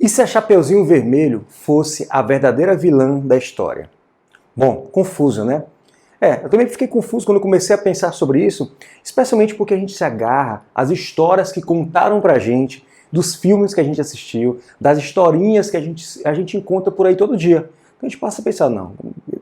E se a Chapeuzinho Vermelho fosse a verdadeira vilã da história? Bom, confuso, né? Eu também fiquei confuso quando comecei a pensar sobre isso, especialmente porque a gente se agarra às histórias que contaram pra gente, dos filmes que a gente assistiu, das historinhas que a gente encontra por aí todo dia. Então a gente passa a pensar, não,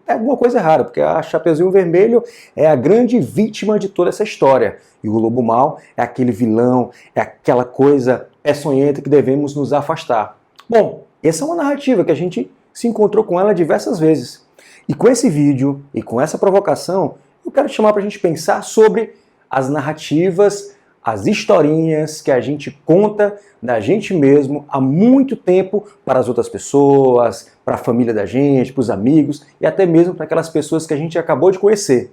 é alguma coisa errada, porque a Chapeuzinho Vermelho é a grande vítima de toda essa história. E o Lobo Mau é aquele vilão, é aquela coisa peçonhenta que devemos nos afastar. Bom, essa é uma narrativa que a gente se encontrou com ela diversas vezes. E com esse vídeo e com essa provocação, eu quero te chamar para a gente pensar sobre as narrativas, as historinhas que a gente conta da gente mesmo há muito tempo para as outras pessoas, para a família da gente, para os amigos e até mesmo para aquelas pessoas que a gente acabou de conhecer.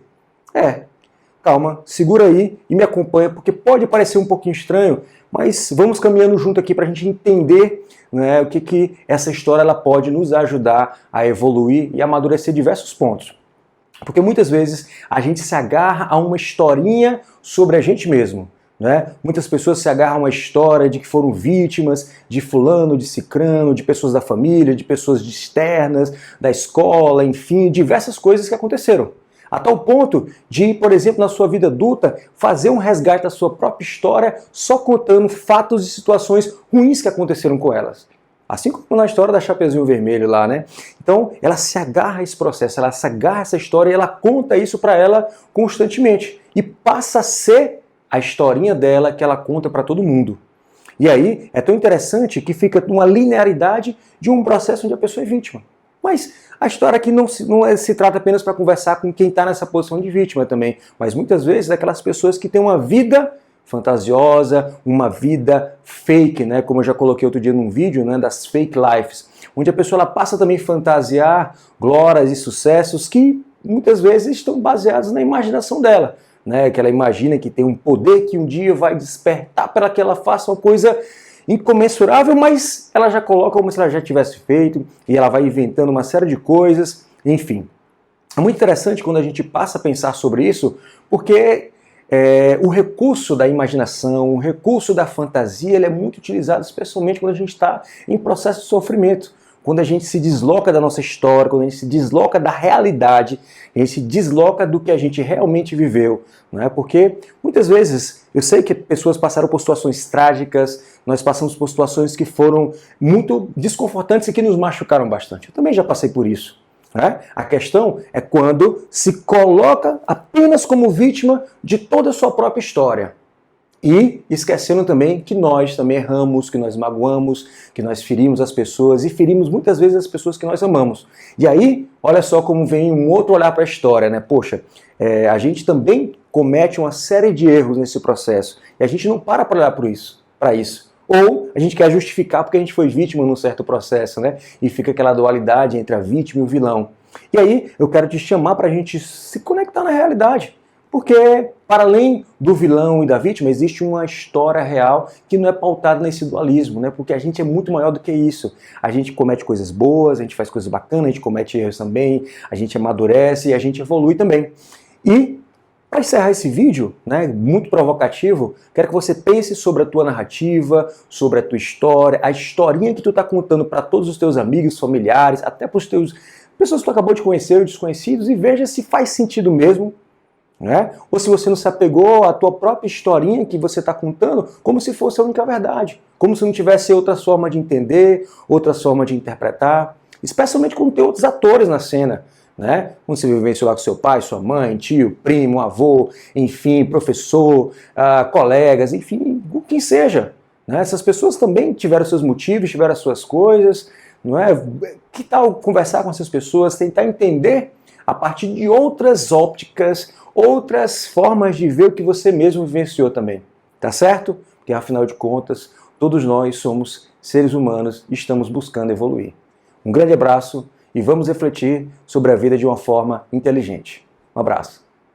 Calma, segura aí e me acompanha, porque pode parecer um pouquinho estranho, mas vamos caminhando junto aqui para a gente entender, né, o que essa história ela pode nos ajudar a evoluir e amadurecer diversos pontos. Porque muitas vezes a gente se agarra a uma historinha sobre a gente mesmo. Né? Muitas pessoas se agarram a uma história de que foram vítimas de fulano, de cicrano, de pessoas da família, de pessoas externas, da escola, enfim, diversas coisas que aconteceram. A tal ponto de, por exemplo, na sua vida adulta, fazer um resgate da sua própria história só contando fatos e situações ruins que aconteceram com elas. Assim como na história da Chapeuzinho Vermelho lá, né? Então, ela se agarra a esse processo, ela se agarra a essa história e ela conta isso para ela constantemente. E passa a ser a historinha dela que ela conta para todo mundo. E aí, é tão interessante que fica uma linearidade de um processo onde a pessoa é vítima. Mas a história aqui não se trata apenas para conversar com quem está nessa posição de vítima também, mas muitas vezes aquelas pessoas que têm uma vida fantasiosa, uma vida fake, né? Como eu já coloquei outro dia num vídeo, né, das fake lives, onde a pessoa ela passa também a fantasiar glórias e sucessos que muitas vezes estão baseados na imaginação dela, né? Que ela imagina que tem um poder que um dia vai despertar para que ela faça uma coisa incomensurável, mas ela já coloca como se ela já tivesse feito e ela vai inventando uma série de coisas, enfim. É muito interessante quando a gente passa a pensar sobre isso, porque o recurso da imaginação, o recurso da fantasia, ele é muito utilizado especialmente quando a gente está em processo de sofrimento. Quando a gente se desloca da nossa história, quando a gente se desloca da realidade, a gente se desloca do que a gente realmente viveu. Não é? Porque muitas vezes, eu sei que pessoas passaram por situações trágicas, nós passamos por situações que foram muito desconfortantes e que nos machucaram bastante. Eu também já passei por isso. Né? A questão é quando se coloca apenas como vítima de toda a sua própria história. E esquecendo também que nós também erramos, que nós magoamos, que nós ferimos as pessoas e ferimos muitas vezes as pessoas que nós amamos. E aí, olha só como vem um outro olhar para a história, né? Poxa, a gente também comete uma série de erros nesse processo e a gente não para olhar para isso. Ou a gente quer justificar porque a gente foi vítima num certo processo, né? E fica aquela dualidade entre a vítima e o vilão. E aí, eu quero te chamar para a gente se conectar na realidade. Porque, para além do vilão e da vítima, existe uma história real que não é pautada nesse dualismo, né? Porque a gente é muito maior do que isso. A gente comete coisas boas, a gente faz coisas bacanas, a gente comete erros também, a gente amadurece e a gente evolui também. E, para encerrar esse vídeo, né, muito provocativo, quero que você pense sobre a tua narrativa, sobre a tua história, a historinha que tu está contando para todos os teus amigos, familiares, até para os teus pessoas que tu acabou de conhecer ou desconhecidos, e veja se faz sentido mesmo. Né? Ou se você não se apegou à tua própria historinha que você está contando como se fosse a única verdade, como se não tivesse outra forma de entender, outra forma de interpretar, especialmente quando tem outros atores na cena. Né? Quando você vivenciou lá com seu pai, sua mãe, tio, primo, avô, enfim, professor, colegas, enfim, quem seja. Né? Essas pessoas também tiveram seus motivos, tiveram as suas coisas. Não é? Que tal conversar com essas pessoas, tentar entender a partir de outras ópticas, outras formas de ver o que você mesmo vivenciou também, tá certo? Porque afinal de contas, todos nós somos seres humanos e estamos buscando evoluir. Um grande abraço e vamos refletir sobre a vida de uma forma inteligente. Um abraço.